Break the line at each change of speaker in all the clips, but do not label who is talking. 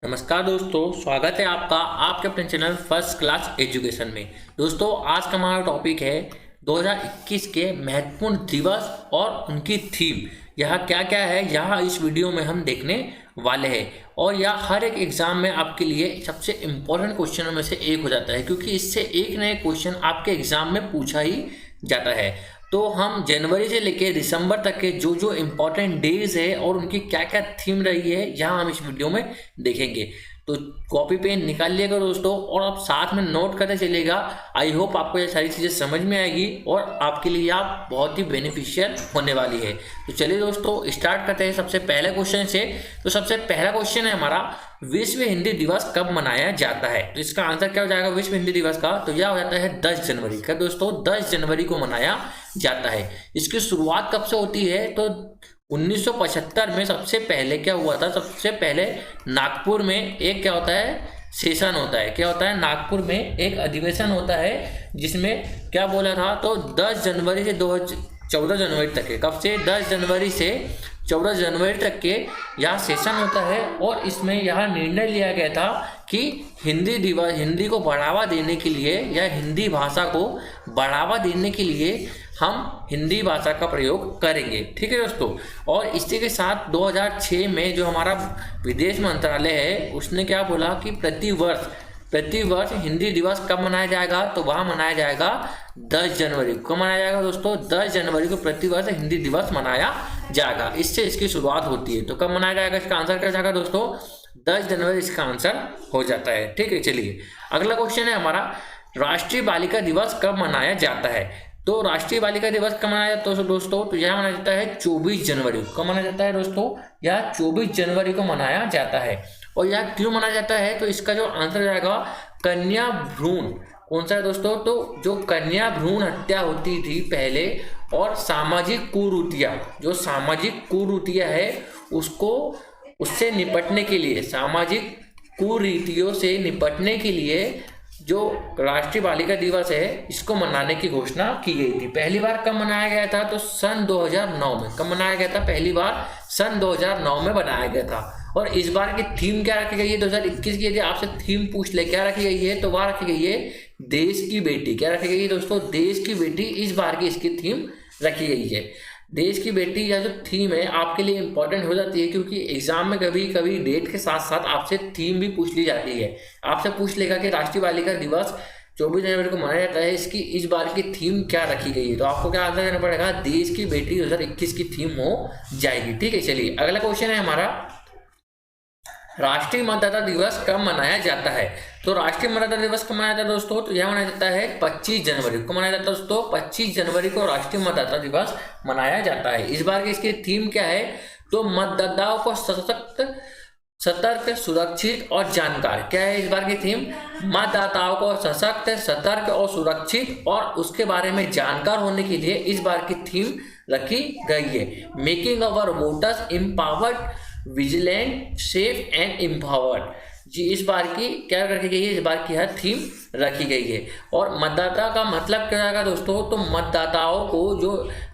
नमस्कार दोस्तों, स्वागत है आपका आपके अपने चैनल फर्स्ट क्लास एजुकेशन में। दोस्तों, आज का हमारा टॉपिक है 2021 के महत्वपूर्ण दिवस और उनकी थीम। यह क्या क्या है यह इस वीडियो में हम देखने वाले हैं। और यह हर एक एग्जाम में आपके लिए सबसे इम्पोर्टेंट क्वेश्चनों में से एक हो जाता है, क्योंकि इससे एक नए क्वेश्चन आपके एग्जाम में पूछा ही जाता है। तो हम जनवरी से लेकर दिसंबर तक के जो जो इम्पोर्टेंट डेज है और उनकी क्या क्या थीम रही है यहाँ हम इस वीडियो में देखेंगे। तो कॉपी पेन निकाल लिएगा दोस्तों और आप साथ में नोट करते चलिएगा। आई होप आपको ये सारी चीज़ें समझ में आएगी और आपके लिए आप बहुत ही बेनिफिशियल होने वाली है। तो चलिए दोस्तों, स्टार्ट करते हैं सबसे पहले क्वेश्चन से। तो सबसे पहला क्वेश्चन है हमारा, विश्व हिंदी दिवस कब मनाया जाता है? तो इसका आंसर क्या हो जाएगा विश्व हिंदी दिवस का? तो यह हो जाता है 10 जनवरी का। दोस्तों 10 जनवरी को मनाया जाता है। इसकी शुरुआत कब से होती है? तो 1975 में सबसे पहले क्या हुआ था? सबसे पहले नागपुर में एक क्या होता है, सेशन होता है। क्या होता है? नागपुर में एक अधिवेशन होता है जिसमें क्या बोला था, तो 10 जनवरी से 14 जनवरी तक के, कब से? 10 जनवरी से 14 जनवरी तक के यह सेशन होता है। और इसमें यह निर्णय लिया गया था कि हिंदी को बढ़ावा देने के लिए या हिंदी भाषा को बढ़ावा देने के लिए हम हिंदी भाषा का प्रयोग करेंगे। ठीक है दोस्तों। और इसी के साथ 2006 में जो हमारा विदेश मंत्रालय है उसने क्या बोला कि प्रतिवर्ष हिंदी दिवस कब मनाया जाएगा? तो वह मनाया जाएगा 10 जनवरी को मनाया जाएगा। दोस्तों 10 जनवरी को प्रतिवर्ष हिंदी दिवस मनाया जाएगा। इससे इसकी शुरुआत होती है। तो कब मनाया जाएगा? इसका आंसर क्या जाएगा दोस्तों? 10 जनवरी इसका आंसर हो जाता है। ठीक है, चलिए अगला क्वेश्चन है हमारा, राष्ट्रीय बालिका दिवस कब मनाया जाता है? तो राष्ट्रीय बालिका दिवस कब मनाया जाता है दोस्तों? तो यह मनाया जाता है 24 जनवरी को। कब मनाया जाता है दोस्तों? यह 24 जनवरी को मनाया जाता है। और यह क्यों मनाया जाता है? तो इसका जो आंसर जाएगा कन्या भ्रूण। कौन सा है दोस्तों? तो जो कन्या भ्रूण हत्या होती थी पहले और सामाजिक कुरीतियां है उससे निपटने के लिए, सामाजिक कुरीतियों से निपटने के लिए जो राष्ट्रीय बालिका दिवस है इसको मनाने की घोषणा की गई थी। पहली बार कब मनाया गया था? तो सन 2009 में। कब मनाया गया था? पहली बार सन 2009 में बनाया गया था। और इस बार की थीम क्या रखी गई है? 2021 की यदि आपसे थीम पूछ ले क्या रखी गई है, तो वह रखी गई है देश की बेटी। क्या रखी गई है दोस्तों? देश की बेटी इस बार की इसकी थीम रखी गई है। देश की बेटी या जो थीम है आपके लिए इंपॉर्टेंट हो जाती है, क्योंकि एग्जाम में कभी कभी डेट के साथ साथ आपसे थीम भी पूछ ली जाती है। आपसे पूछ लेगा कि राष्ट्रीय बालिका दिवस 24 जनवरी को मनाया जाता है, इसकी इस बार की थीम क्या रखी गई है? तो आपको क्या आंसर देना पड़ेगा? देश की बेटी 2021 की थीम हो जाएगी। ठीक है, चलिए अगला क्वेश्चन है हमारा, राष्ट्रीय मतदाता दिवस कब मनाया जाता है? तो राष्ट्रीय मतदाता दिवस कब मनाया जाता है दोस्तों? तो यह मनाया जाता है 25 जनवरी को मनाया जाता है दोस्तों। 25 जनवरी को राष्ट्रीय मतदाता दिवस मनाया जाता है। इस बार की इसकी थीम क्या है? तो मतदाताओं को सशक्त, सतर्क, सुरक्षित और जानकार। क्या है इस बार की थीम? मतदाताओं को सशक्त, सतर्क और सुरक्षित और उसके बारे में जानकार होने के लिए इस बार की थीम रखी गई है। Making our voters empowered, vigilant, safe and empowered. जी इस बार की क्या रखी गई है? इस बार की हर थीम रखी गई है। और मतदाता का मतलब क्या रहेगा दोस्तों? तो मतदाताओं को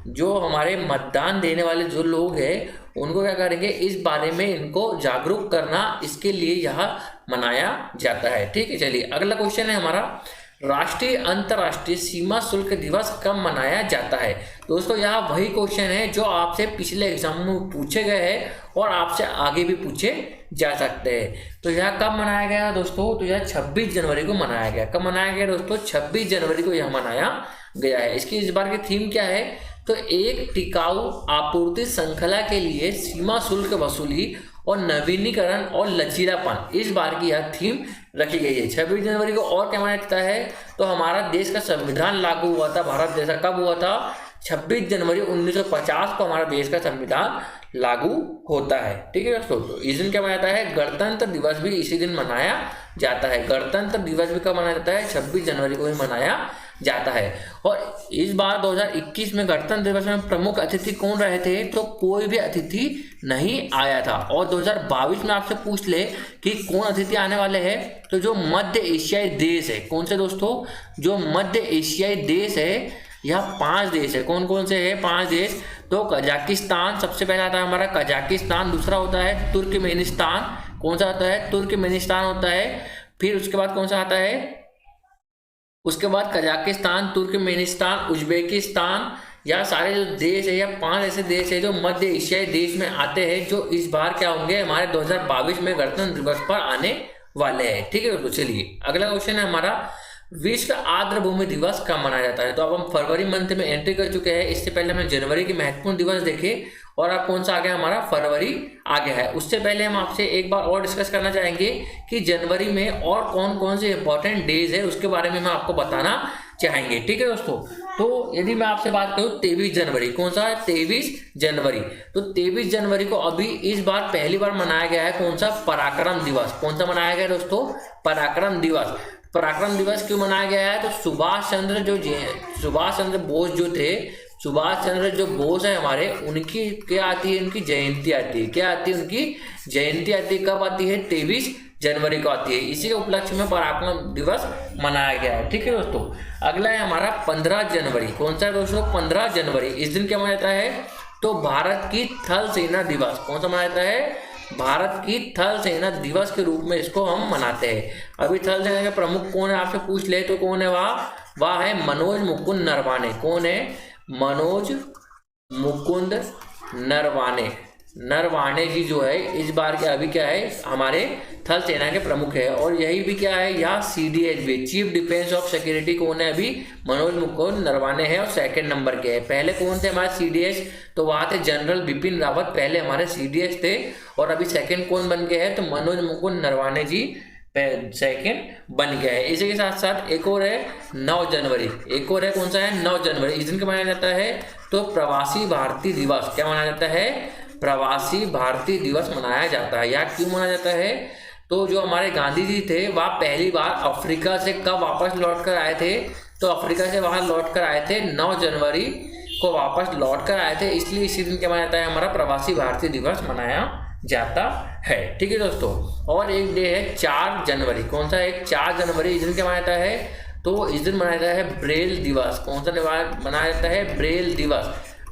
जो हमारे मतदान देने वाले जो लोग हैं उनको क्या करेंगे, इस बारे में इनको जागरूक करना, इसके लिए यह मनाया जाता है। ठीक है, चलिए अगला क्वेश्चन है हमारा, राष्ट्रीय अंतर्राष्ट्रीय सीमा शुल्क दिवस कब मनाया जाता है? दोस्तों यह वही क्वेश्चन है जो आपसे पिछले एग्जाम में पूछे गए हैं और आपसे आगे भी पूछे जा सकते हैं। तो यह कब मनाया गया दोस्तों? तो यह 26 जनवरी को मनाया गया। कब मनाया गया दोस्तों? 26 जनवरी को यह मनाया गया है। इसकी इस बार की थीम क्या है? तो एक टिकाऊ आपूर्ति श्रृंखला के लिए सीमा शुल्क वसूली और नवीनीकरण और लचीलापन, इस बार की यह थीम रखी गई है। 26 जनवरी को और क्या मनाया जाता है? तो हमारा देश का संविधान लागू हुआ था, भारत देश का कब हुआ था? 26 जनवरी 1950 को हमारा देश का संविधान लागू होता है। ठीक है दोस्तों। तो इस दिन क्या मनाया जाता है? गणतंत्र दिवस भी इसी दिन मनाया जाता है। गणतंत्र दिवस भी कब मनाया जाता है? 26 जनवरी को ही मनाया जाता है। और इस बार 2021 में गणतंत्र दिवस में प्रमुख अतिथि कौन रहे थे? तो कोई भी अतिथि नहीं आया था। और 2022 में आपसे पूछ ले कि कौन अतिथि आने वाले हैं, तो जो मध्य एशियाई देश है, कौन से दोस्तों? जो मध्य एशियाई देश है, यह 5 देश है। कौन कौन से है? 5 देश। तो कजाकिस्तान सबसे पहला आता है हमारा कजाकिस्तान, दूसरा होता है तुर्कमेनिस्तान, कौन सा आता है, तुर्कमेनिस्तान होता है। फिर उसके बाद कौन सा आता है, उसके बाद कजाकिस्तान, तुर्कमेनिस्तान, उज्बेकिस्तान, या सारे जो देश है या 5 ऐसे देश है जो मध्य एशियाई देश में आते हैं, जो इस बार क्या होंगे हमारे 2022 में गणतंत्र दिवस पर आने वाले हैं। ठीक है दोस्तों, चलिए अगला क्वेश्चन है हमारा, विश्व आर्द्र भूमि दिवस कब मनाया जाता है। तो अब हम फरवरी मंथ में एंट्री कर चुके हैं, इससे पहले हमने जनवरी के महत्वपूर्ण दिवस देखे और अब कौन सा आ गया हमारा, फरवरी आ गया है। उससे पहले हम आपसे एक बार और डिस्कस करना चाहेंगे कि जनवरी में और कौन कौन से इंपॉर्टेंट डेज है उसके बारे में हम आपको बताना चाहेंगे। ठीक है दोस्तों, तो यदि मैं आपसे बात करूं 23 जनवरी, कौन सा है, 23 जनवरी। तो 23 जनवरी को अभी इस बार पहली बार मनाया गया है कौन सा, पराक्रम दिवस। कौन सा मनाया गया दोस्तों, पराक्रम दिवस। पराक्रम दिवस क्यों मनाया गया है, तो सुभाष चंद्र बोस जो थे, सुभाष चंद्र जो बोस है हमारे, उनकी क्या आती है, उनकी जयंती आती है। क्या आती है, उनकी जयंती आती है। कब आती है, 23 जनवरी को आती है। इसी के उपलक्ष्य में पराक्रम दिवस मनाया गया है। ठीक है दोस्तों, अगला है हमारा 15 जनवरी। कौन सा है दोस्तों, 15 जनवरी। इस दिन क्या मनाया जाता है, तो भारत की थल सेना दिवस। कौन सा मनाया जाता है, भारत की थल सेना दिवस के रूप में इसको हम मनाते हैं। अभी थल सेना के प्रमुख कौन है आपसे पूछ ले तो कौन है, वह है मनोज मुकुंद नरवाने। कौन है, मनोज मुकुंद नरवाने जी जो है इस बार के अभी क्या है हमारे थल सेना के प्रमुख है। और यही भी क्या है, यहाँ CDH भी, चीफ डिफेंस ऑफ सिक्योरिटी कौन है, अभी मनोज मुकुंद नरवाने है और 2nd नंबर के है। पहले कौन थे हमारे CDH, तो वहाँ थे जनरल बिपिन रावत, पहले हमारे CDH थे। और अभी 2nd कौन बन गए हैं, तो मनोज मुकुंद नरवाने जी 2nd बन गया है। इसी के साथ साथ एक और है 9 जनवरी, एक और है कौन सा है, 9 जनवरी। इस दिन क्या मनाया जाता है, तो प्रवासी भारतीय दिवस। क्या मनाया जाता है, प्रवासी भारतीय दिवस मनाया जाता है। यह क्यों मनाया जाता है, तो जो हमारे गांधी जी थे वह पहली बार अफ्रीका से कब वापस लौट कर आए थे, तो अफ्रीका से वहां लौट कर आए थे 9 जनवरी को वापस लौट कर आए थे, इसलिए इसी दिन क्या मनाया जाता है, हमारा प्रवासी भारतीय दिवस मनाया जाता है। ठीक है दोस्तों, और एक डे है 4 जनवरी। कौन सा है, 4 जनवरी। इस दिन क्या मनाया जाता है, तो इस दिन मनाया जाता है ब्रेल दिवस। कौन सा मनाया जाता है, ब्रेल दिवस।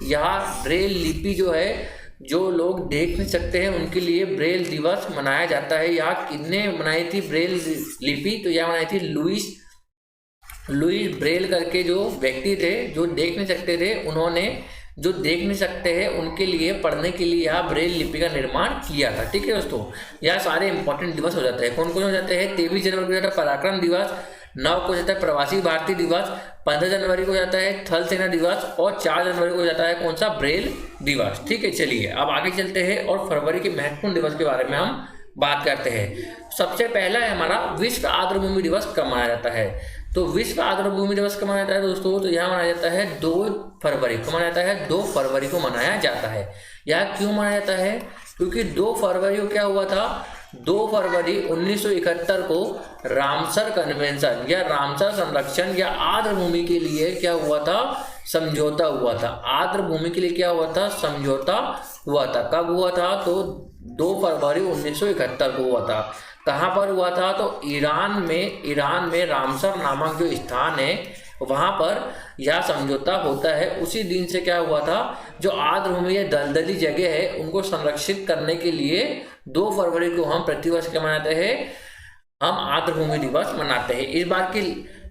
यहाँ ब्रेल लिपि जो है, जो लोग देख नहीं सकते हैं उनके लिए ब्रेल दिवस मनाया जाता है। यहाँ किसने बनाई थी ब्रेल लिपि, तो यह बनाई थी लुइस ब्रेल करके जो व्यक्ति थे, जो देख नहीं सकते थे, उन्होंने जो देख नहीं सकते हैं उनके लिए पढ़ने के लिए यहाँ ब्रेल लिपि का निर्माण किया था। ठीक है दोस्तों, यह सारे इंपॉर्टेंट दिवस हो जाते हैं। कौन कौन हो जाते हैं, 23 जनवरी को जाता है पराक्रम दिवस, 9 को जाता है प्रवासी भारतीय दिवस, 15 जनवरी को जाता है थल सेना दिवस और 4 जनवरी को जाता है कौन सा, ब्रेल दिवस। ठीक है, चलिए अब आगे चलते हैं और फरवरी के महत्वपूर्ण दिवस के बारे में हम बात करते हैं। सबसे पहला है हमारा विश्व आर्द्र भूमि दिवस कब मनाया जाता है। तो विश्व आर्द्र भूमि दिवस कब मनाया जाता है दोस्तों, तो यहाँ मनाया जाता है 2 फरवरी को मनाया जाता है, 2 फरवरी को मनाया जाता है। यह क्यों मनाया जाता है, क्योंकि 2 फरवरी को क्या हुआ था, 2 फरवरी 1971 को रामसर कन्वेंशन या रामसर संरक्षण या आर्द्र भूमि के लिए क्या हुआ था, समझौता हुआ था। आर्द्र भूमि के लिए क्या हुआ था, समझौता हुआ था। कब हुआ था, तो 2 फरवरी 1971 को हुआ था। कहाँ पर हुआ था, तो ईरान में रामसर नामक जो स्थान है वहाँ पर यह समझौता होता है। उसी दिन से क्या हुआ था, जो आर्द्र भूमि या दलदली जगह है उनको संरक्षित करने के लिए 2 फरवरी को हम प्रतिवर्ष क्या मनाते हैं, हम आर्द्र भूमि दिवस मनाते हैं। इस बार की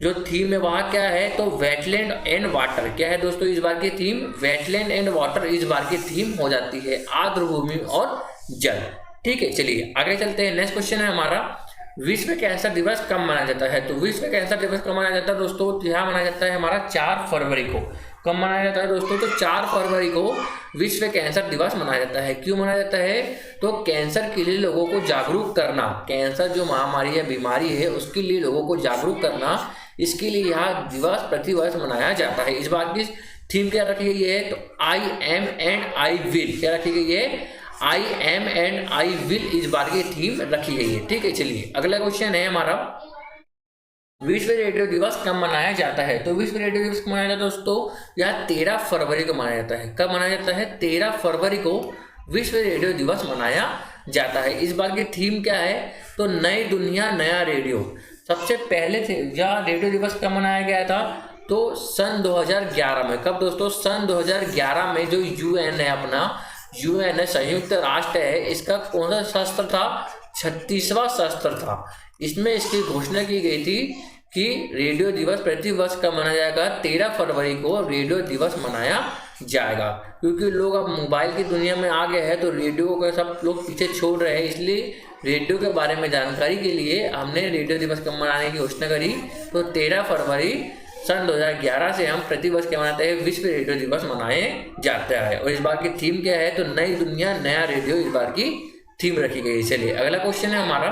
जो थीम है वहाँ क्या है, तो वेटलैंड एंड वाटर। क्या है दोस्तों, इस बार की थीम वेटलैंड एंड वाटर इस बार की थीम हो जाती है, आर्द्र भूमि और जल। ठीक है, चलिए आगे चलते हैं। नेक्स्ट क्वेश्चन है हमारा, विश्व कैंसर दिवस कब मनाया जाता है। तो विश्व कैंसर दिवस कब मनाया जाता है दोस्तों, तो यहाँ मनाया जाता है हमारा 4 फरवरी को। कब मनाया जाता है दोस्तों, तो 4 फरवरी को विश्व कैंसर दिवस मनाया जाता है। क्यों मनाया जाता है, तो कैंसर के लिए लोगों को जागरूक करना, कैंसर जो महामारी या बीमारी है उसके लिए लोगों को जागरूक करना, इसके लिए यह दिवस प्रतिवर्ष मनाया जाता है। इस बार की थीम क्या रखी गई है, तो I am and I will. क्या रखी गई है, I am and I will इस बार की थीम रखी गई है। ठीक है, चलिए अगला क्वेश्चन है हमारा, विश्व रेडियो दिवस कब मनाया जाता है। तो विश्व रेडियो दिवस कब मनाया जाता है दोस्तों, यह 13 फरवरी को मनाया जाता है। कब मनाया जाता है, 13 फरवरी को विश्व रेडियो दिवस मनाया जाता है। इस बार की थीम क्या है, तो नई दुनिया नया रेडियो। सबसे पहले यह रेडियो दिवस कब मनाया गया था, तो सन 2011 में। कब दोस्तों, सन 2011 में। जो UN है अपना, UN है, संयुक्त राष्ट्र है, इसका कौन सा शस्त्र था, 36वां सत्र था। इसमें इसकी घोषणा की गई थी कि रेडियो दिवस प्रति वर्ष कब मनाया जाएगा, 13 फरवरी को रेडियो दिवस मनाया जाएगा। क्योंकि लोग अब मोबाइल की दुनिया में आ गए हैं तो रेडियो को सब लोग पीछे छोड़ रहे हैं, इसलिए रेडियो के बारे में जानकारी के लिए हमने रेडियो दिवस कब मनाने की घोषणा करी। तो 13 फरवरी सन 2011 से हम प्रतिवर्ष क्या मनाते हैं, विश्व रेडियो दिवस मनाए जाता है। और इस बार की थीम क्या है, तो नई दुनिया नया रेडियो इस बार की थीम रखी गई है। चलिए अगला क्वेश्चन है हमारा,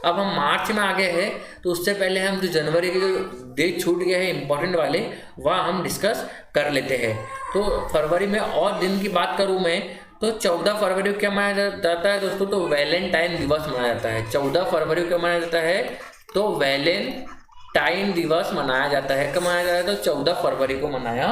अब हम मार्च में आ गए हैं तो उससे पहले हम जो जनवरी के जो डेट छूट गए हैं इंपॉर्टेंट वाले, वह हम डिस्कस कर लेते हैं। तो फरवरी में और दिन की बात करूं मैं तो 14 फरवरी को क्या मनाया जाता है दोस्तों, तो वैलेंटाइन दिवस मनाया जाता है। 14 फरवरी को क्या मनाया जाता है, तो वैलेंटाइन दिवस मनाया जाता है। कब मनाया जाता है, तो 14 फरवरी को मनाया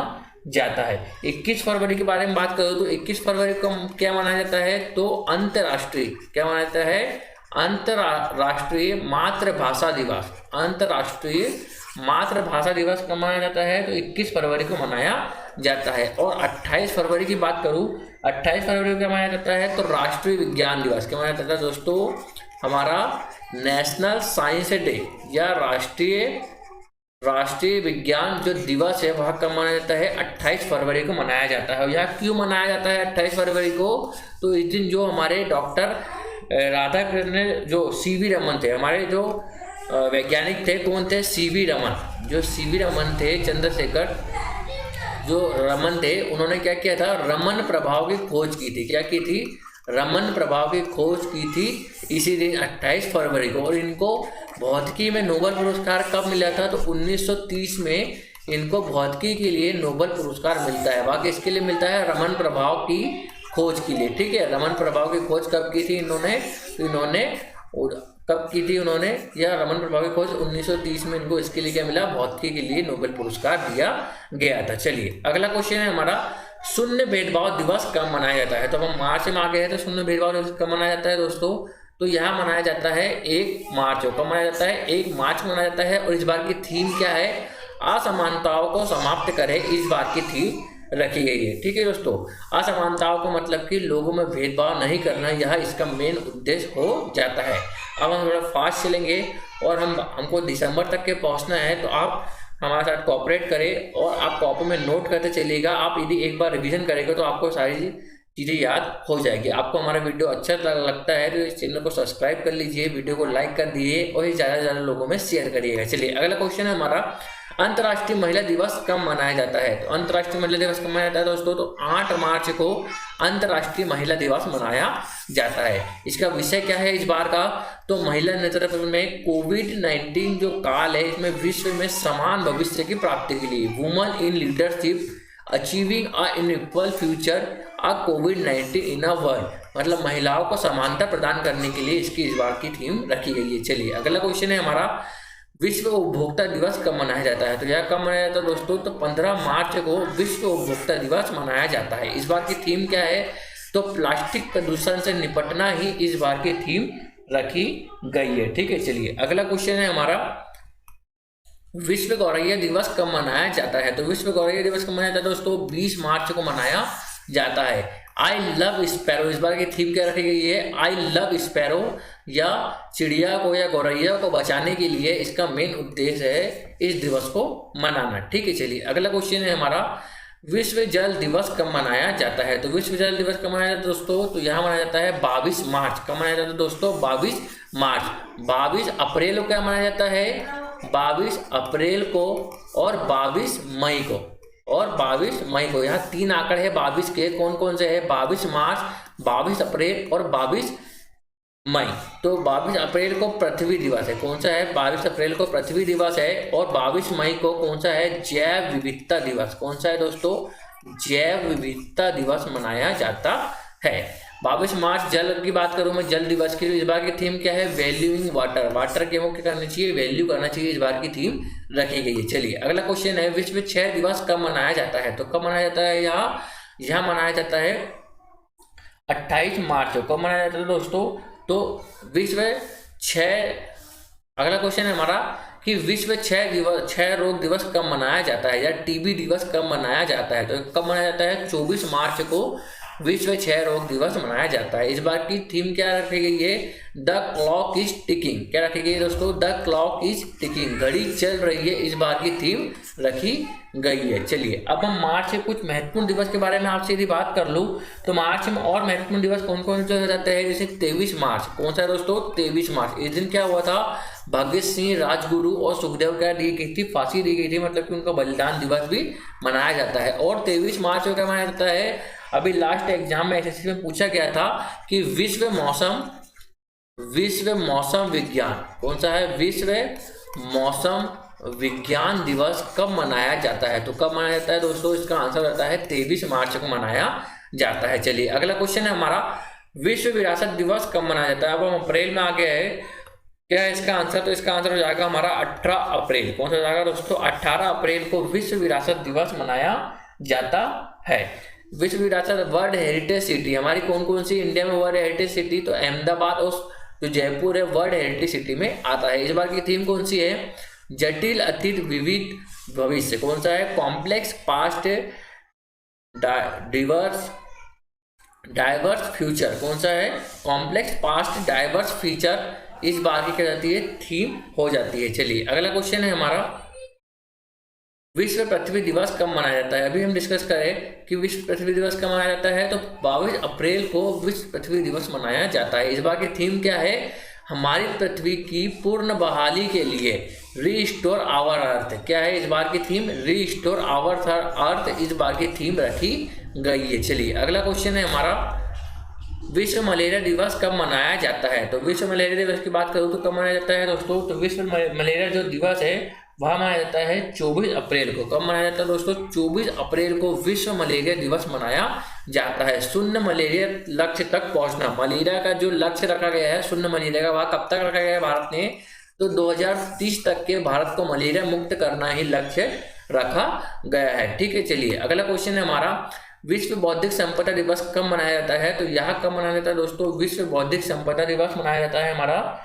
जाता है। 21 फरवरी के बारे में बात करूं तो 21 फरवरी को क्या मनाया जाता है, तो अंतर्राष्ट्रीय क्या मनाया जाता है, अंतर्राष्ट्रीय मातृभाषा दिवस। अंतर्राष्ट्रीय मातृभाषा दिवस कब मनाया जाता है, तो 21 फरवरी को मनाया जाता है। और 28 फरवरी की बात करूं, 28 फरवरी को क्या मनाया जाता है, तो राष्ट्रीय विज्ञान दिवस। क्या मनाया जाता है दोस्तों, हमारा नेशनल साइंस डे या राष्ट्रीय विज्ञान जो दिवस है वह कब मनाया जाता है, 28 फरवरी को मनाया जाता है। और यह क्यों मनाया जाता है 28 फरवरी को, तो इस दिन जो हमारे डॉक्टर राधाकृष्ण जो सीवी रमन थे, हमारे जो वैज्ञानिक थे, कौन थे, सीवी रमन। जो सीवी रमन थे, चंद्रशेखर जो रमन थे, उन्होंने क्या किया था, रमन प्रभाव की खोज की थी। क्या की थी, रमन प्रभाव की खोज की थी इसी दिन 28 फरवरी को। और इनको भौतिकी में नोबेल पुरस्कार कब मिला था, तो 1930 में इनको भौतिकी के लिए नोबेल पुरस्कार मिलता है। बाकी इसके लिए मिलता है रमन प्रभाव की खोज के लिए। ठीक है, रमन प्रभाव की खोज कब की थी इन्होंने, तो इन्होंने कब की थी उन्होंने, या रमन प्रभाव की खोज 1930 में इनको इसके लिए क्या मिला, भौतिकी के लिए नोबेल पुरस्कार दिया गया था। चलिए अगला क्वेश्चन है हमारा, शून्य भेदभाव दिवस कब मनाया जाता है। तो हम मार्च में आ गए हैं तो शून्य भेदभाव दिवस कब मनाया जाता है दोस्तों, तो यहाँ मनाया जाता है 1 मार्च को। कब मनाया जाता है, 1 मार्च मनाया जाता है। और इस बार की थीम क्या है, असमानताओं को समाप्त करे, इस बार की थीम रखी गई है। ठीक है दोस्तों, असमानताओं को मतलब कि लोगों में भेदभाव नहीं करना, यह इसका मेन उद्देश्य हो जाता है। अब हम थोड़ा फास्ट चलेंगे और हमको दिसंबर तक के पहुंचना है, तो आप हमारे साथ कोऑपरेट करें और आप कॉपी में नोट करते चलिएगा। आप यदि एक बार रिवीजन करेंगे तो आपको सारी चीज़ें याद हो जाएगी। आपको हमारा वीडियो अच्छा लगता है तो इस चैनल को सब्सक्राइब कर लीजिए, वीडियो को लाइक कर दीजिए और ज़्यादा से ज़्यादा लोगों में शेयर करिएगा। चलिए अगला क्वेश्चन है हमारा, अंतर्राष्ट्रीय महिला दिवस कब मनाया जाता है। तो अंतर्राष्ट्रीय महिला दिवस कब मनाया जाता है दोस्तों, तो 8 मार्च को अंतर्राष्ट्रीय महिला दिवस मनाया जाता है। इसका विषय क्या है इस बार का, तो महिला नेतृत्व में कोविड-19 जो काल है, इसमें विश्व में समान भविष्य की प्राप्ति के लिए, woman in leadership achieving a inequal future a covid in a world, मतलब महिलाओं को समानता प्रदान करने के लिए इसकी इस बार की थीम रखी गई है। चलिए अगला क्वेश्चन है हमारा, विश्व उपभोक्ता दिवस कब मनाया जाता है। तो यह कब मनाया जाता है दोस्तों, तो 15 मार्च को विश्व उपभोक्ता दिवस मनाया जाता है। इस बार की थीम क्या है, तो प्लास्टिक प्रदूषण से निपटना ही इस बार की थीम रखी गई है। ठीक है, चलिए अगला क्वेश्चन है हमारा, विश्व गौरैया दिवस कब मनाया जाता है। तो विश्व गौरैया दिवस कब मनाया जाता है दोस्तों, 20 मार्च को मनाया जाता है। आई लव स्पैरो, इस बार की थीम क्या रखी गई है, आई लव स्पैरो, या चिड़िया को या गौरैया को बचाने के लिए इसका मेन उद्देश्य है इस दिवस को मनाना। ठीक है, चलिए अगला क्वेश्चन है हमारा, विश्व जल दिवस कब मनाया जाता है। तो विश्व जल दिवस कब मनाया जाता है दोस्तों, तो यहाँ मनाया जाता है 22 मार्च। कब मनाया जाता है दोस्तों, 22 मार्च। 22 अप्रैल को क्या मनाया जाता है, 22 अप्रैल को और 22 मई को, और 22 मई को। यहाँ 3 आंकड़े हैं 22 के, कौन कौन से है, 22 मार्च, 22 अप्रैल और 22 मई। तो 22 अप्रैल को पृथ्वी दिवस है, कौन सा है, 22 अप्रैल को पृथ्वी दिवस है। और 22 मई को कौन सा है, जैव विविधता दिवस। कौन सा है दोस्तों, जैव विविधता दिवस मनाया जाता है। 22 मार्च जल की बात करूं मैं, जल दिवस की, इस बार की थीम क्या है, वैल्यूइंग वाटर, वाटर के वो क्या करना चाहिए, वैल्यू करना चाहिए, इस बार की थीम रखी गई है। चलिए अगला क्वेश्चन है, विश्व क्षय दिवस कब मनाया जाता है। तो कब मनाया जाता है, यहाँ मनाया जाता है 28 मार्च को। कब मनाया जाता है दोस्तों, तो विश्व क्षय, अगला क्वेश्चन है हमारा कि विश्व क्षय रोग दिवस कब मनाया जाता है, या टीबी दिवस कब मनाया जाता है। तो कब मनाया जाता है, 24 मार्च को विश्व क्षय रोग दिवस मनाया जाता है। इस बार की थीम क्या रखी गई है? The clock is ticking. क्या रखी गई है दोस्तों? द क्लॉक इज टिकिंग, घड़ी चल रही है, इस बार की थीम रखी गई है। चलिए अब हम मार्च के कुछ महत्वपूर्ण दिवस के बारे में आपसे यदि बात कर लूँ तो मार्च में और महत्वपूर्ण दिवस कौन कौन से हो जाते हैं? जैसे 23 मार्च। कौन सा है दोस्तों? 23 मार्च। इस दिन क्या हुआ था? भगत सिंह, राजगुरु और सुखदेव क्या दी गई थी? फांसी दी गई थी, मतलब कि उनका बलिदान दिवस भी मनाया जाता है। और 23 मार्च को क्या मनाया जाता है? अभी लास्ट एग्जाम में एसएससी में पूछा गया था कि विश्व मौसम विज्ञान, कौन सा है? विश्व मौसम विज्ञान दिवस कब मनाया जाता है? तो कब मनाया जाता है दोस्तों? इसका आंसर रहता है 23 मार्च को मनाया जाता है। चलिए अगला क्वेश्चन है हमारा, विश्व विरासत दिवस कब मनाया जाता है? अब हम अप्रैल में आ गए हैं, क्या है इसका आंसर? तो इसका आंसर हो जाएगा हमारा 18 अप्रैल। कौन सा हो जाएगा दोस्तों? 18 अप्रैल को विश्व विरासत दिवस मनाया जाता है। विश्व विरासत वर्ल्ड हेरिटेज सिटी हमारी कौन कौन सी इंडिया में वर्ल्ड हेरिटेज सिटी? तो अहमदाबाद और जो जयपुर है वर्ल्ड हेरिटेज सिटी में आता है। इस बार की थीम कौन सी है? जटिल अतीत विविध भविष्य। कौन सा है? Complex past diverse future. कौन सा है? कॉम्प्लेक्स पास्ट डाइवर्स फ्यूचर इस बार की क्या जाती है? थीम हो जाती है। चलिए अगला क्वेश्चन है हमारा, विश्व पृथ्वी दिवस कब मनाया जाता है? अभी हम डिस्कस करें कि विश्व पृथ्वी दिवस कब मनाया जाता है, तो 22 अप्रैल को विश्व पृथ्वी दिवस मनाया जाता है। इस बार की थीम क्या है? हमारी पृथ्वी की पूर्ण बहाली के लिए रीस्टोर आवर अर्थ। क्या है इस बार की थीम? रीस्टोर आवर अर्थ इस बार की थीम रखी गई है। चलिए अगला क्वेश्चन है हमारा, विश्व मलेरिया दिवस कब मनाया जाता है? तो विश्व मलेरिया दिवस की बात करूँ तो कब मनाया जाता है दोस्तों? तो विश्व मलेरिया जो दिवस है वह मनाया जाता है 24 अप्रैल को। कब मनाया जाता है दोस्तों? 24 अप्रैल को विश्व मलेरिया दिवस मनाया जाता है। शून्य मलेरिया लक्ष्य तक पहुंचना, मलेरिया का जो लक्ष्य रखा गया है शून्य मलेरिया का, वह कब तक रखा गया है भारत ने? तो 2030 तक के भारत को मलेरिया मुक्त करना ही लक्ष्य रखा गया है। ठीक है, चलिए अगला क्वेश्चन है हमारा, विश्व बौद्धिक संपदा दिवस कब मनाया जाता है? तो यह कब मनाया जाता है दोस्तों? विश्व बौद्धिक संपदा दिवस मनाया जाता है हमारा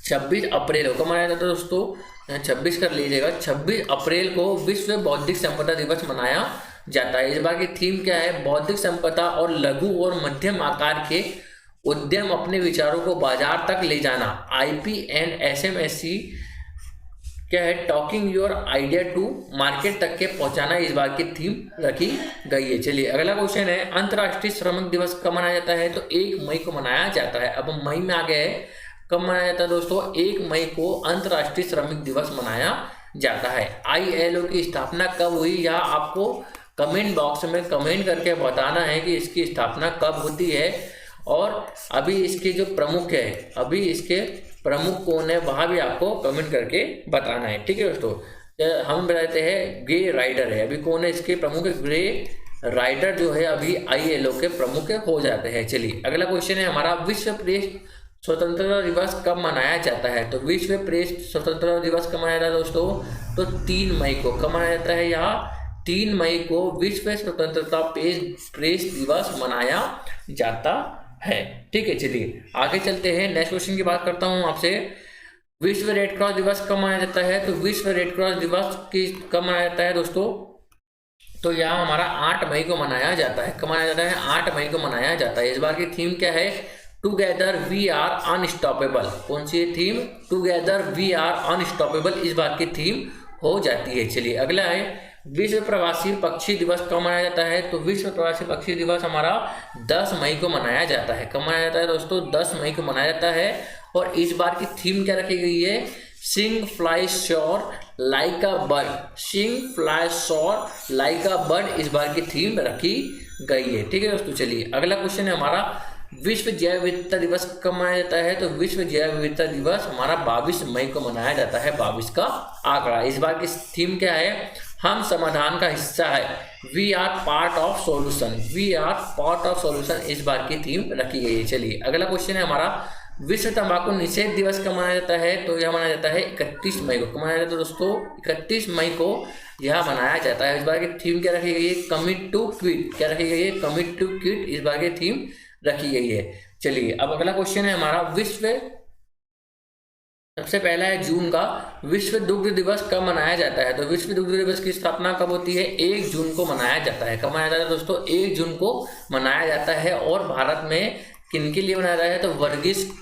26 अप्रैल को। मनाया जाता है दोस्तों, 26 कर लीजिएगा, 26 अप्रैल को विश्व बौद्धिक संपदा दिवस मनाया जाता है। इस बार की थीम क्या है? बौद्धिक संपदा और लघु और मध्यम आकार के उद्यम अपने विचारों को बाजार तक ले जाना। IP एंड SMSC क्या है? Talking your idea to market तक के पहुंचाना इस बार की थीम रखी गई है। चलिए अगला क्वेश्चन है, अंतर्राष्ट्रीय श्रमिक दिवस कब मनाया जाता है? तो 1 मई को मनाया जाता है। अब मई में आ गए हैं, कब मनाया जाता है दोस्तों? 1 मई को अंतर्राष्ट्रीय श्रमिक दिवस मनाया जाता है। ILO की स्थापना कब हुई? यह आपको कमेंट बॉक्स में कमेंट करके बताना है कि इसकी स्थापना कब होती है। और अभी इसके जो प्रमुख है, अभी इसके प्रमुख कौन है, वह भी आपको कमेंट करके बताना है। ठीक है दोस्तों, हम बताते हैं ग्रे राइडर है, अभी कौन है इसके प्रमुख? ग्रे राइडर जो है अभी ILO के प्रमुख हो जाते हैं। चलिए अगला क्वेश्चन है हमारा, विश्व प्रेस स्वतंत्रता दिवस कब मनाया जाता है? तो विश्व प्रेस स्वतंत्रता दिवस कब मनाया जाता है दोस्तों? तो 3 मई को। कब मनाया जाता है? यहाँ 3 मई को विश्व स्वतंत्रता प्रेस दिवस मनाया जाता है। ठीक है, चलिए आगे चलते हैं, नेक्स्ट क्वेश्चन की बात करता हूँ आपसे, विश्व रेड क्रॉस दिवस कब मनाया जाता है? तो विश्व रेड क्रॉस दिवस कब मनाया जाता है दोस्तों? तो यहाँ हमारा 8 मई को मनाया जाता है। कब मनाया जाता है? 8 मई को मनाया जाता है। इस बार की थीम क्या है? Together we are unstoppable. कौन सी theme? Together we are unstoppable इस बार की थीम हो जाती है। चलिए अगला है, विश्व प्रवासी पक्षी दिवस कब मनाया जाता है? तो विश्व प्रवासी पक्षी दिवस हमारा 10 मई को मनाया जाता है। कब मनाया जाता है दोस्तों? 10 मई को मनाया जाता है। और इस बार की थीम क्या रखी गई है? Sing fly soar like a bird. Sing fly soar like a bird इस बार की थीम रखी गई है। ठीक है दोस्तों, चलिए अगला क्वेश्चन है हमारा, विश्व जैव विविधता दिवस कब मनाया जाता है? तो विश्व जैव विविधता दिवस हमारा 22 मई को मनाया जाता है। 22 का आंकड़ा। इस बार की थीम क्या है? हम समाधान का हिस्सा है। We are part of solution. We are part of solution इस बार की थीम रखी गई है। चलिए अगला क्वेश्चन है हमारा, विश्व तंबाकू निषेध दिवस कब मनाया जाता है? तो यह मनाया जाता है 31 मई को। कब मनाया जाता है दोस्तों? 31 मई को यह मनाया जाता है। इस बार की थीम क्या रखी गई है? Commit to quit. क्या रखी गई है? कमिट टू क्विट इस बार की थीम रखी गई है। चलिए अब अगला क्वेश्चन है हमारा, विश्व सबसे पहला है जून का, विश्व दुग्ध दिवस कब मनाया जाता है? तो विश्व दुग्ध दिवस की स्थापना कब होती है? 1 जून को मनाया जाता है। कब मनाया जाता है दोस्तों? 1 जून को मनाया जाता है। और भारत में किनके लिए मनाया जाता है? तो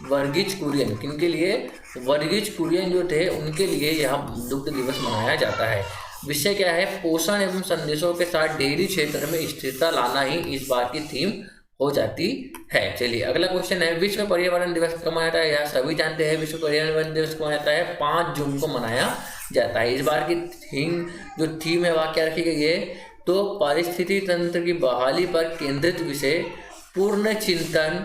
वर्गीज कुरियन, किनके लिए? वर्गीज कुरियन जो थे उनके लिए यह दुग्ध दिवस मनाया जाता है। विषय क्या है? पोषण एवं संदेशों के साथ डेयरी क्षेत्र में स्थिरता लाना ही इस बार की थीम हो जाती है। चलिए अगला क्वेश्चन है, विश्व पर्यावरण दिवस कब मनाया जाता है? यह सभी जानते हैं, विश्व पर्यावरण दिवस कब मनाया जाता है? 5 जून को मनाया जाता है। इस बार की थीम है वह क्या रखी गई है? तो परिस्थिति तंत्र की बहाली पर केंद्रित विषय, पूर्ण चिंतन,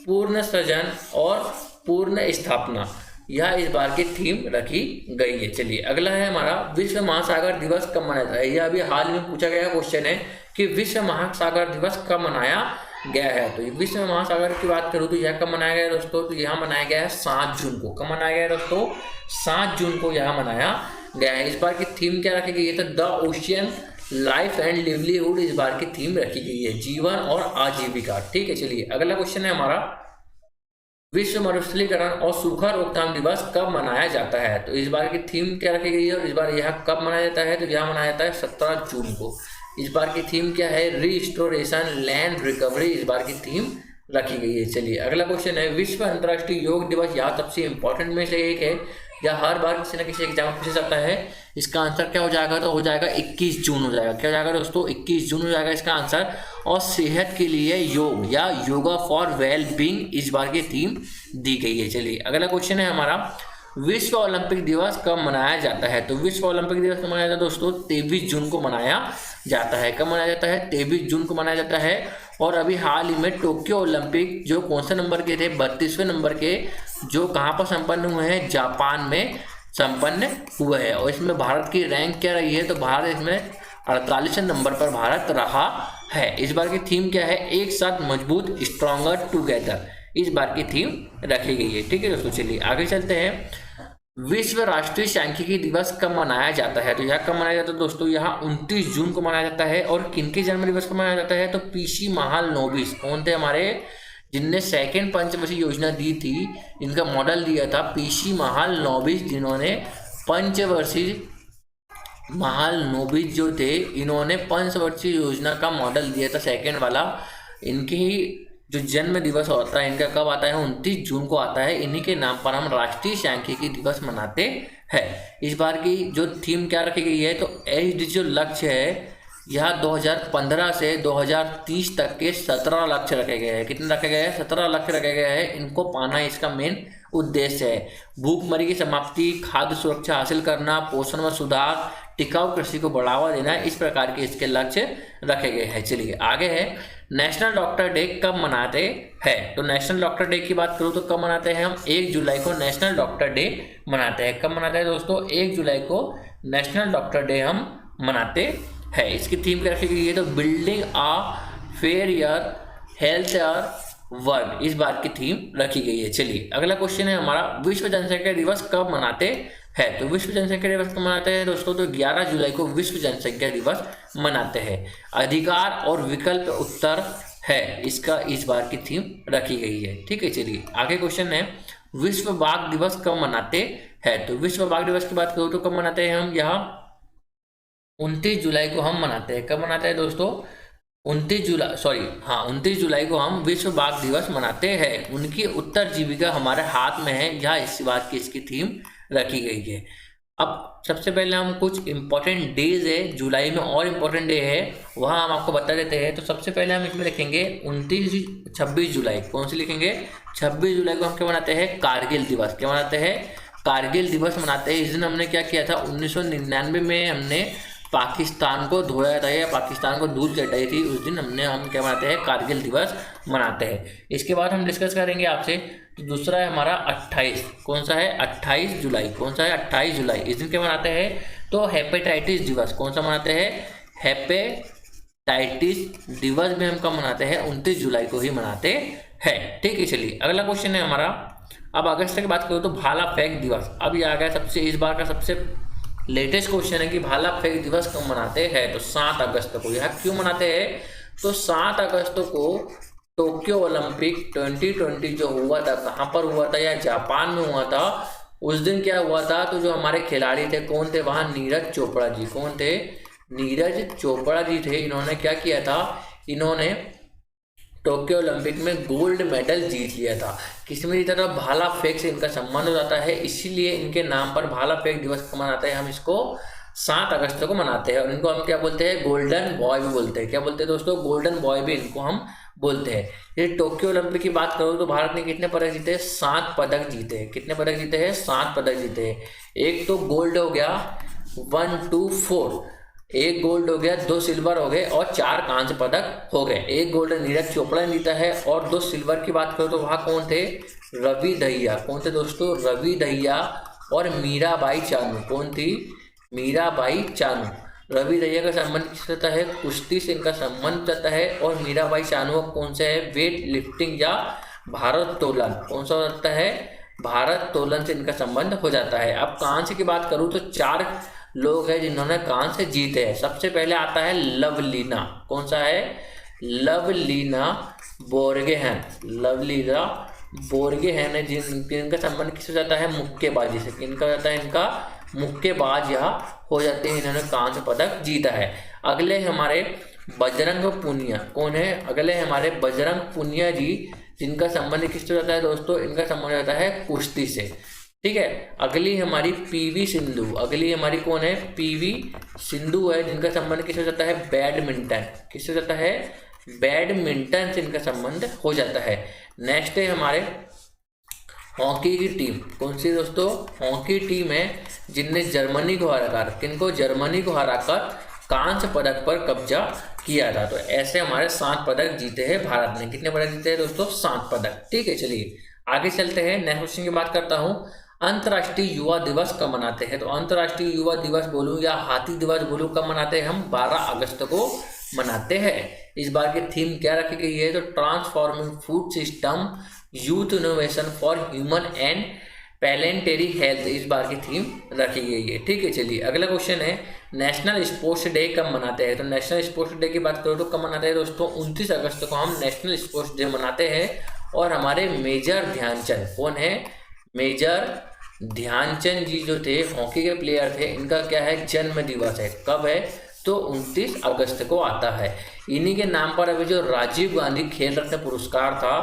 पूर्ण सृजन और पूर्ण स्थापना, यह इस बार की थीम रखी गई है। चलिए अगला है हमारा, विश्व महासागर दिवस कब मनाया जाता है? यह अभी हाल में पूछा गया क्वेश्चन है कि विश्व महासागर दिवस कब मनाया गया है। तो विश्व महासागर की बात करूँ तो यह कब मनाया गया है दोस्तों? तो यह मनाया गया है 7 जून को। कब मनाया गया है दोस्तों? 7 जून को यह मनाया गया है। इस बार की थीम क्या रखी गई है? तो the ocean life and livelihood इस बार की थीम रखी गई है, जीवन और आजीविका। ठीक है, चलिए अगला क्वेश्चन है हमारा, विश्व मरुस्थलीकरण और सूखा रोकथाम दिवस कब मनाया जाता है? तो इस बार की थीम क्या रखी गई है और इस बार यह कब मनाया जाता है? तो यह मनाया जाता है 17 जून को। इस बार की थीम क्या है? रिस्टोरेशन लैंड रिकवरी इस बार की थीम रखी गई है। चलिए अगला क्वेश्चन है, विश्व अंतर्राष्ट्रीय योग दिवस, यह सबसे इंपॉर्टेंट में से एक है, यह हर बार किसी न किसी एग्जाम में पूछ सकता है। इसका आंसर क्या हो जाएगा? तो हो जाएगा 21 जून हो जाएगा। क्या हो जाएगा दोस्तों? 21 जून हो जाएगा इसका आंसर। और सेहत के लिए योग या योगा फॉर वेल बीइंग इस बार की थीम दी गई है। चलिए अगला क्वेश्चन है हमारा, विश्व ओलंपिक दिवस कब मनाया जाता है? तो विश्व ओलंपिक दिवस कब मनाया जाता है दोस्तों? 23 जून को मनाया जाता है। कब मनाया जाता है? 23 जून को मनाया जाता है। और अभी हाल ही में टोक्यो ओलंपिक जो कौन से नंबर के थे? 32वें नंबर के, जो कहाँ पर संपन्न हुए हैं? जापान में संपन्न हुए हैं। और इसमें भारत की रैंक क्या रही है? तो भारत इसमें 48वें नंबर पर भारत रहा है। इस बार की थीम क्या है? एक साथ मजबूत, स्ट्रॉन्गर टुगेदर इस बार की थीम रखी गई है। ठीक है दोस्तों, चलिए आगे चलते हैं। विश्व राष्ट्रीय सांख्यिकी दिवस कब मनाया जाता है? तो यह कब मनाया जाता है दोस्तों? यहाँ 29 जून को मनाया जाता है। और किनके जन्म दिवस को मनाया जाता है? तो पीसी महालनोबिस, कौन थे हमारे? जिनने सेकेंड पंचवर्षीय योजना दी थी, इनका मॉडल दिया था पीसी महालनोबिस, जिन्होंने पंचवर्षीय महालनोबिस जो थे, इन्होंने पंचवर्षीय योजना का मॉडल दिया था सेकेंड वाला। इनकी जो जन्म दिवस होता है इनका कब आता है? 29 जून को आता है। इन्हीं के नाम पर हम राष्ट्रीय सांख्यिकी दिवस मनाते हैं। इस बार की जो थीम क्या रखी गई है? तो एचडी जो लक्ष्य है, यह 2015 से 2030 तक के 17 लक्ष्य रखे गए हैं। कितने रखे गए हैं? 17 लक्ष्य रखे गए हैं। इनको पाना इसका मेन उद्देश्य है। भूखमरी की समाप्ति, खाद्य सुरक्षा हासिल करना, पोषण में सुधार, टिकाऊ कृषि को बढ़ावा देना, इस प्रकार के इसके लक्ष्य रखे गए हैं। चलिए आगे है, नेशनल डॉक्टर डे कब मनाते हैं? तो नेशनल डॉक्टर डे की बात करूँ तो कब मनाते हैं हम? 1 जुलाई को नेशनल डॉक्टर डे मनाते हैं। कब मनाते हैं दोस्तों? 1 जुलाई को नेशनल डॉक्टर डे हम मनाते हैं। इसकी थीम क्या रखी गई है? तो building a fair health world इस बार की थीम रखी गई है। चलिए अगला क्वेश्चन है हमारा, विश्व जनसंख्या दिवस कब मनाते हैं? तो विश्व जनसंख्या दिवस कब मनाते हैं दोस्तों? तो 11 जुलाई को विश्व जनसंख्या दिवस मनाते हैं। अधिकार और विकल्प उत्तर है इसका इस बार की थीम रखी गई है। ठीक है, चलिए आगे क्वेश्चन है, विश्व बाघ दिवस कब मनाते हैं? तो विश्व बाघ दिवस की बात करूँ तो कब मनाते हैं हम? यहाँ 29 जुलाई को हम मनाते हैं। कब मनाते हैं दोस्तों? 29 जुलाई को हम विश्व बाघ दिवस मनाते हैं। उनकी उत्तर जीविका हमारे हाथ में है, यह इस बात की इसकी थीम रखी गई है। अब सबसे पहले हम कुछ इंपॉर्टेंट डेज है जुलाई में, और इम्पोर्टेंट डे है वहाँ हम आपको बता देते हैं। तो सबसे पहले हम इसमें लिखेंगे 26 जुलाई। कौन सी लिखेंगे? 26 जुलाई को हम क्या मनाते हैं? कारगिल दिवस। क्या मनाते हैं? कारगिल दिवस मनाते हैं। इस दिन हमने क्या किया था? 1999 में हमने पाकिस्तान को धोया था या पाकिस्तान को धूल चटाई थी। उस दिन हम क्या मनाते हैं? कारगिल दिवस मनाते हैं। इसके बाद हम डिस्कस करेंगे आपसे, तो दूसरा है हमारा 28। कौन सा है? 28 जुलाई। कौन सा है? 28 जुलाई। इस दिन क्या मनाते हैं? तो हेपेटाइटिस दिवस। कौन सा मनाते हैं? हेपेटाइटिस दिवस में हम कब मनाते हैं? 29 जुलाई को ही मनाते हैं। ठीक है, चलिए अगला क्वेश्चन है हमारा, अब अगस्त की बात करूँ तो भाला फेंक दिवस। अब ये आ गया सबसे इस बार का सबसे लेटेस्ट क्वेश्चन है कि भाला फेंक दिवस कब मनाते हैं? तो 7 अगस्त को। यह क्यों मनाते हैं? तो 7 अगस्त को टोक्यो ओलंपिक 2020 जो हुआ था, कहाँ पर हुआ था? या जापान में हुआ था। उस दिन क्या हुआ था, तो जो हमारे खिलाड़ी थे कौन थे वहाँ, नीरज चोपड़ा जी। कौन थे, नीरज चोपड़ा जी थे। इन्होंने क्या किया था, इन्होंने टोक्यो ओलंपिक में गोल्ड मेडल जीत लिया था। किसमें जीता था, भाला फेंक से इनका संबंध हो जाता है, इसीलिए इनके नाम पर भाला फेंक दिवस मनाते हैं। हम इसको 7 अगस्त को मनाते हैं और इनको हम क्या बोलते हैं, गोल्डन बॉय भी बोलते हैं। क्या बोलते हैं दोस्तों, गोल्डन बॉय भी इनको हम बोलते हैं। ये टोक्यो ओलंपिक की बात करो तो भारत ने कितने पदक जीते हैं, 7 पदक जीते हैं। कितने पदक जीते हैं, 7 पदक जीते हैं। एक तो गोल्ड हो गया 1 2 4, एक गोल्ड हो गया, 2 सिल्वर हो गए और 4 कांस्य पदक हो गए। एक गोल्ड नीरज चोपड़ा ने जीता है और 2 सिल्वर की बात करो तो वहाँ कौन थे, रवि दहिया। कौन थे दोस्तों, रवि दहिया और मीराबाई चानू। कौन थी, मीराबाई चानू। रवि दहिया का संबंध किससे रहता है, कुश्ती से इनका संबंध रहता है। और मीराबाई चानू कौन से है, वेट लिफ्टिंग या भारोत्तोलन। कौन सा रहता है, भारोत्तोलन से इनका संबंध हो जाता है। अब कांस्य की बात करूँ तो 4 लोग हैं जिन्होंने कांस्य जीते हैं। सबसे पहले आता है लवलीना। कौन सा है, लवलीना बोर्गेहैन। लवलीना बोर्गेहैन है जिनका संबंध किससे जाता है, मुक्केबाजी से। इनका जाता है, इनका मुक्केबाज यहाँ हो जाते हैं, इन्होंने कांस्य पदक जीता है। अगले हमारे बजरंग पुनिया। कौन है, अगले हमारे बजरंग पुनिया जी, जिनका संबंध किससे जाता है दोस्तों, इनका संबंध जाता है कुश्ती से। ठीक है। अगली हमारी पीवी सिंधु। अगली हमारी कौन है, पीवी सिंधु है, जिनका संबंध किससे जाता है, बैडमिंटन। किससे जाता है, बैडमिंटन से इनका संबंध हो जाता है। नेक्स्ट है हमारे हॉकी की टीम। कौन सी दोस्तों, हॉकी टीम है जिनने जर्मनी को हराकर, किनको, जर्मनी को हराकर कांस्य पदक पर कब्जा किया था। तो ऐसे हमारे 7 पदक जीते हैं भारत ने। कितने पदक जीते हैं दोस्तों, 7 पदक। ठीक है, चलिए आगे चलते हैं। नेक्स्ट क्वेश्चन की बात करता हूँ, अंतर्राष्ट्रीय युवा दिवस कब मनाते हैं। तो अंतर्राष्ट्रीय युवा दिवस बोलूँ या हाथी दिवस बोलूँ, कब मनाते हैं हम, 12 अगस्त को मनाते हैं। इस बार की थीम क्या रखी गई है, तो transforming food system youth innovation for human and planetary health, इस बार की थीम रखी गई है। ठीक है, चलिए अगला क्वेश्चन है, नेशनल स्पोर्ट्स डे कब मनाते हैं। तो नेशनल स्पोर्ट्स डे की बात करो तो कब मनाते हैं दोस्तों, 29 अगस्त को हम नेशनल स्पोर्ट्स डे मनाते हैं। और हमारे मेजर ध्यानचंद, कौन है, मेजर ध्यानचंद जी जो थे, हॉकी के प्लेयर थे, इनका क्या है, जन्म दिवस है। कब है, तो 29 अगस्त को आता है। इन्हीं के नाम पर अभी जो राजीव गांधी खेल रत्न पुरस्कार था,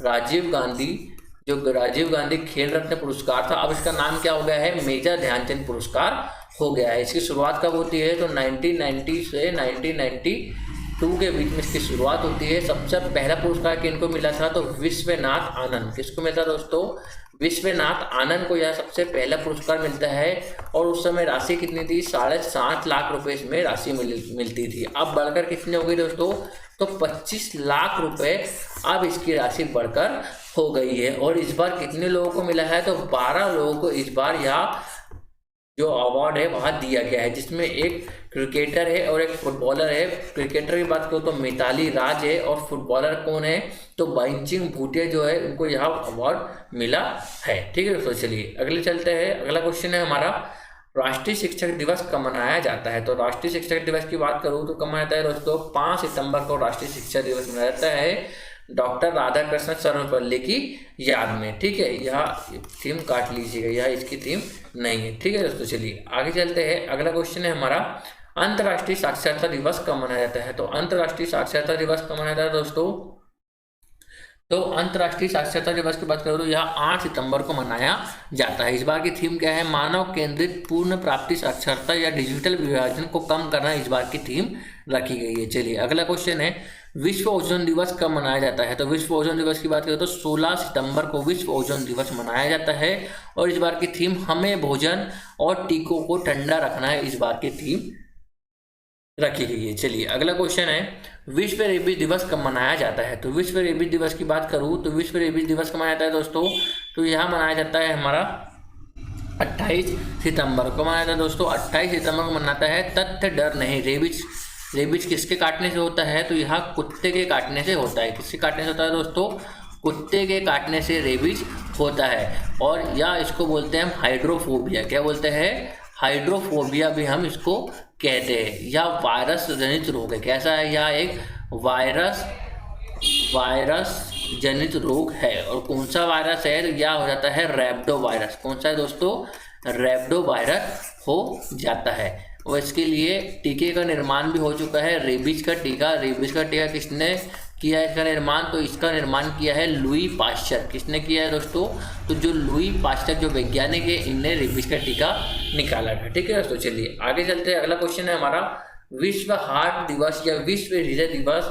राजीव गांधी खेल रत्न पुरस्कार था, अब इसका नाम क्या हो गया है, मेजर ध्यानचंद पुरस्कार हो गया है। इसकी शुरुआत कब होती है, तो 1990 से 1992 के बीच में इसकी शुरुआत होती है। सबसे पहला पुरस्कार किनको मिला था, तो विश्वनाथ आनंद। किसको मिलता दोस्तों, विश्वनाथ आनंद को यह सबसे पहला पुरस्कार मिलता है। और उस समय राशि कितनी थी, 7.5 लाख रुपए इसमें राशि मिलती थी। अब बढ़कर कितनी हो गई दोस्तों, तो 25 लाख रुपए अब इसकी राशि बढ़कर हो गई है। और इस बार कितने लोगों को मिला है, तो 12 लोगों को इस बार यह जो अवार्ड है वहाँ दिया गया है, जिसमें एक क्रिकेटर है और एक फुटबॉलर है। क्रिकेटर की बात करो तो मिताली राज है और फुटबॉलर कौन है, तो बाइचिंग भूटिया जो है, उनको यह अवार्ड मिला है। ठीक है दोस्तों, चलिए अगले चलते हैं। अगला क्वेश्चन है हमारा, राष्ट्रीय शिक्षक दिवस कब मनाया जाता है। तो राष्ट्रीय शिक्षक दिवस की बात करूँ तो कब मनाया जाता है दोस्तों, 5 सितंबर को राष्ट्रीय शिक्षक दिवस मनाया जाता है, डॉक्टर राधाकृष्ण सर्वपल्ली की याद में। ठीक है, यह थीम काट लीजिएगा, यह इसकी थीम नहीं है। ठीक है दोस्तों, चलिए आगे चलते हैं। अगला क्वेश्चन है हमारा, अंतर्राष्ट्रीय साक्षरता दिवस कब मनाया जाता है। तो अंतर्राष्ट्रीय साक्षरता दिवस कब मनाया जाता है दोस्तों, तो अंतर्राष्ट्रीय साक्षरता दिवस की बात करो तो यह 8 सितंबर को मनाया जाता है। इस बार की थीम क्या है, मानव केंद्रित पूर्ण प्राप्ति साक्षरता या डिजिटल विभाजन को कम करना, इस बार की थीम रखी गई है। चलिए अगला क्वेश्चन है, विश्व ओजोन दिवस कब मनाया जाता है। तो विश्व ओजोन दिवस की बात करें तो 16 सितंबर को विश्व ओजोन दिवस मनाया जाता है। और इस बार की थीम हमें भोजन और टीकों को ठंडा रखना है, इस बार की थीम रखी गई है। चलिए अगला क्वेश्चन है, विश्व रेबीज दिवस कब मनाया जाता है। तो विश्व रेबीज दिवस की बात करूँ तो विश्व रेबीज दिवस कब मनाया जाता है दोस्तों, तो यह मनाया जाता है हमारा 28 सितंबर को मनाया जाता है दोस्तों। 28 सितंबर को मनाता है। तथ्य डर नहीं, रेबीज किसके काटने से होता है, तो यह कुत्ते के काटने से होता है। किसके काटने से होता है दोस्तों, कुत्ते के काटने से रेबीज होता है। और या इसको बोलते हैं हम हाइड्रोफोबिया। क्या बोलते हैं, हाइड्रोफोबिया भी हम इसको कहते हैं। यह वायरस जनित रोग है। कैसा है, यह एक वायरस जनित रोग है। और कौन सा वायरस है? तो यह हो जाता है रैबिडो वायरस। कौन सा है दोस्तों? रैबिडो वायरस हो जाता है। और इसके लिए टीके का निर्माण भी हो चुका है। रेबीज का टीका किसने किया है इसका निर्माण? तो इसका निर्माण किया है लुई पाश्चर। किसने किया है दोस्तों? तो जो लुई पाश्चर जो वैज्ञानिक है, इनने रेबीज का टीका निकाला था। ठीक है दोस्तों, चलिए आगे चलते हैं। अगला क्वेश्चन है हमारा, विश्व हार्ट दिवस या विश्व हृदय दिवस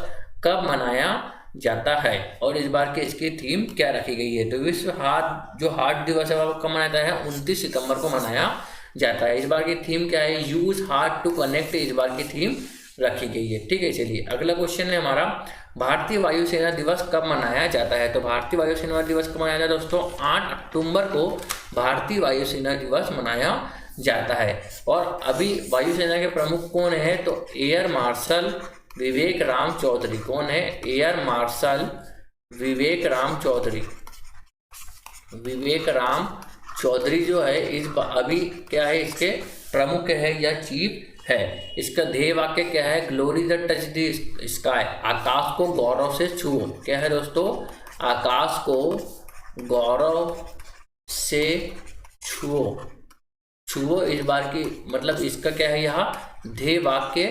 कब मनाया जाता है? और इस बार के इसकी थीम क्या रखी गई है? तो विश्व हार्ट दिवस है वो कब मनाया जाता है? 29 सितंबर को मनाया जाता है। इस बार की थीम क्या है? यूज हार्ट टू कनेक्ट, इस बार की थीम रखी गई है। ठीक है, चलिए अगला क्वेश्चन है हमारा, भारतीय वायुसेना दिवस कब मनाया जाता है? तो भारतीय वायुसेना दिवस कब मनाया जाता है दोस्तों? 8 अक्टूबर को भारतीय वायुसेना दिवस मनाया जाता है। और अभी वायुसेना के प्रमुख कौन है? तो एयर मार्शल विवेक राम चौधरी। कौन है? एयर मार्शल विवेक राम चौधरी। विवेक राम चौधरी जो है अभी क्या है, इसके प्रमुख है या चीफ है। इसका ध्येय वाक्य क्या है? Glory the touch the sky, आकाश को गौरव से छुओ। क्या है दोस्तों? आकाश को गौरव से छुओ इस बार की मतलब इसका क्या है, यहाँ ध्येय वाक्य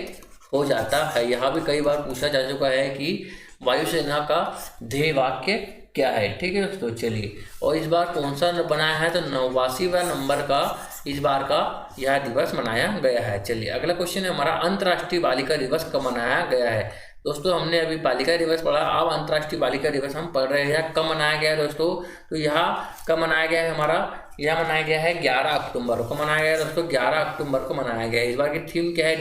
हो जाता है। यहाँ भी कई बार पूछा जा चुका है कि वायुसेना का ध्येय वाक्य क्या है। ठीक है दोस्तों, चलिए और इस बार कौन सा बनाया है? तो 89वां नंबर का इस बार का यह दिवस मनाया गया है। चलिए अगला क्वेश्चन है हमारा, अंतर्राष्ट्रीय बालिका दिवस कब मनाया गया है? दोस्तों हमने अभी बालिका दिवस पढ़ा, अब अंतर्राष्ट्रीय बालिका दिवस हम पढ़ रहे हैं। कब मनाया गया है दोस्तों? तो यहाँ कब मनाया गया है हमारा? यह मनाया गया है 11 अक्टूबर को मनाया गया है दोस्तों। 11 अक्टूबर को मनाया गया है। इस बार की थीम क्या है?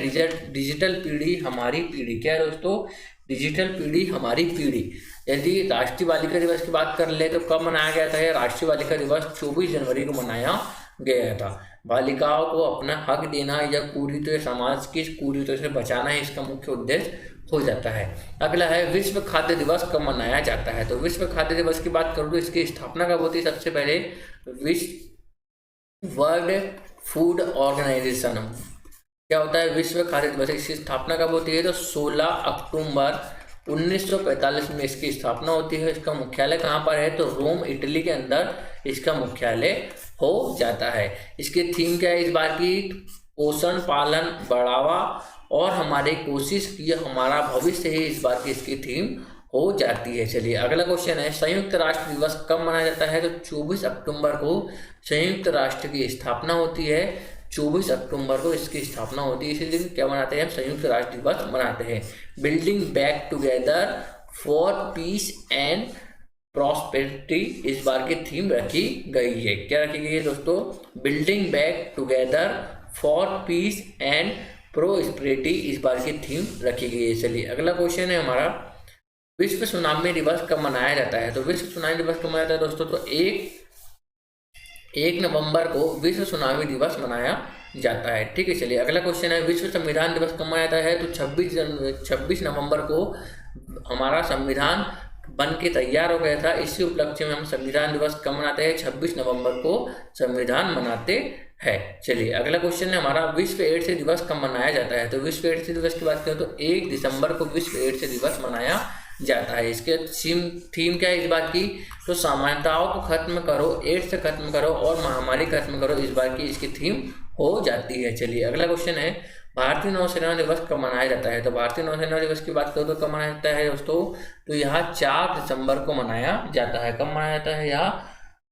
डिजिटल पीढ़ी हमारी पीढ़ी। क्या है दोस्तों? डिजिटल पीढ़ी हमारी पीढ़ी। यदि राष्ट्रीय बालिका दिवस की बात कर ले तो कब मनाया गया था? राष्ट्रीय बालिका दिवस 24 जनवरी को मनाया गया था। बालिकाओं को अपना हक देना या कुरीतियों समाज की कुरीतियों से बचाना है, इसका मुख्य उद्देश्य हो जाता है। अगला है, विश्व खाद्य दिवस कब मनाया जाता है? तो विश्व खाद्य दिवस की बात करूँ तो इसकी स्थापना कब होती है? सबसे पहले वर्ल्ड फूड ऑर्गेनाइजेशन क्या होता है? विश्व खाद्य दिवस, इसकी स्थापना कब होती है? तो 16 अक्टूबर 1945 में इसकी स्थापना होती है। इसका मुख्यालय कहाँ पर है? तो रोम इटली के अंदर इसका मुख्यालय हो जाता है। इसकी थीम क्या है इस बार की? पोषण पालन बढ़ावा और हमारी कोशिश की हमारा भविष्य है, इस बार की इसकी थीम हो जाती है। चलिए अगला क्वेश्चन है, संयुक्त राष्ट्र दिवस कब मनाया जाता है? तो 24 अक्टूबर को संयुक्त राष्ट्र की स्थापना होती है। 24 अक्टूबर को इसकी स्थापना होती है। इसी दिन क्या मनाते हैं? हम संयुक्त राष्ट्र दिवस मनाते हैं। Building back together for piece and prosperity इस बार की थीम रखी गई है। क्या रखी गई है दोस्तों? Building back together for piece and prosperity इस बार की थीम रखी गई है। चलिए अगला क्वेश्चन है हमारा, विश्व सुनामी दिवस कब मनाया जाता है? तो विश्व सुनामी दिवस कब मनाया जाता है दोस्तों? तो 1 नवंबर को विश्व सुनामी दिवस मनाया जाता है। ठीक है, चलिए अगला क्वेश्चन है, विश्व संविधान दिवस कब मनाया जाता है? तो 26 नवंबर को हमारा संविधान बन के तैयार हो गया था। इसी उपलक्ष्य में हम संविधान दिवस कब मनाते हैं? 26 नवंबर को संविधान मनाते हैं। चलिए अगला क्वेश्चन है हमारा, विश्व एड्स दिवस कब मनाया जाता है? तो विश्व एड्स दिवस की बात करें तो 1 दिसंबर को विश्व एड्स दिवस मनाया जाता है। इसके थीम क्या है इस बार की? तो समानताओं को खत्म करो, एड्स खत्म करो और महामारी खत्म करो, इस बार की इसकी थीम हो जाती है। चलिए अगला क्वेश्चन है, भारतीय नौसेना दिवस कब मनाया जाता है? तो भारतीय नौसेना दिवस की बात करो तो कब मनाया जाता है दोस्तों? तो यहाँ 4 दिसंबर को मनाया जाता है। कब मनाया जाता है? यहाँ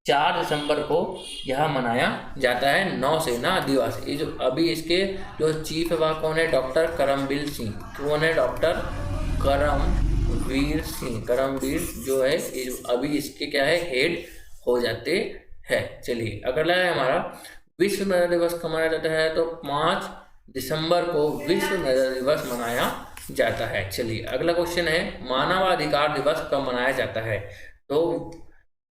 4 दिसंबर को यह मनाया जाता है नौसेना दिवस। ये जो अभी इसके जो चीफ है वह कौन है? डॉक्टर करमबीर सिंह। कौन है? डॉक्टर करमबीर सिंह। करमबीर जो है अभी इसके क्या है? हेड हो जाते हैं। चलिए अगला है हमारा, विश्व मृदा दिवस कब मनाया जाता है? तो 5 दिसंबर को विश्व मृदा दिवस मनाया जाता है। चलिए अगला क्वेश्चन है, मानवाधिकार दिवस कब मनाया जाता है? तो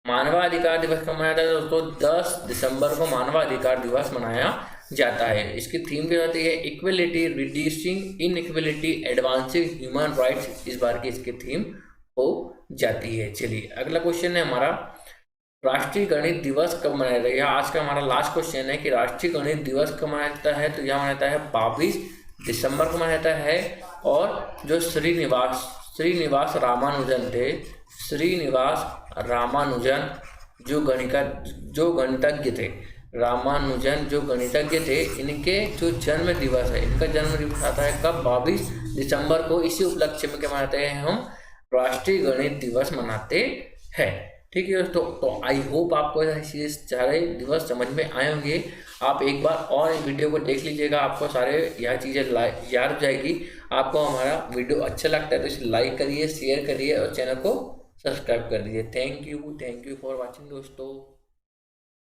मानवाधिकार दिवस कब मनाया जाता है दोस्तों? 10 दिसंबर को मानवाधिकार दिवस मनाया जाता है। इसकी थीम क्या होती है? Equality, reducing inequality, advancing human rights, इस बार की इसकी थीम हो जाती है। चलिए अगला क्वेश्चन है हमारा, राष्ट्रीय गणित दिवस कब मनाया जाता है? आज का हमारा लास्ट क्वेश्चन है कि राष्ट्रीय गणित दिवस कब मनाया जाता है? तो यह मनाया जाता है 22 दिसंबर को मनाया जाता है। और जो श्रीनिवास रामानुजन थे, श्रीनिवास रामानुजन जो गणितज्ञ थे, रामानुजन जो गणितज्ञ थे, इनके जो जन्म दिवस है, इनका जन्म दिवस आता है कब? 22 दिसंबर को। इसी उपलक्ष्य में क्या मनाते हैं हम? राष्ट्रीय गणित दिवस मनाते हैं। ठीक है दोस्तों, तो आई होप आपको ये सारे दिवस समझ में आए होंगे। आप एक बार और इस वीडियो को देख लीजिएगा, आपको सारे यह चीज़ें याद हो जाएगी। आपको हमारा वीडियो अच्छा लगता है तो इसे लाइक करिए, शेयर करिए और चैनल को सब्सक्राइब कर दीजिए। थैंक यू फॉर वॉचिंग दोस्तों।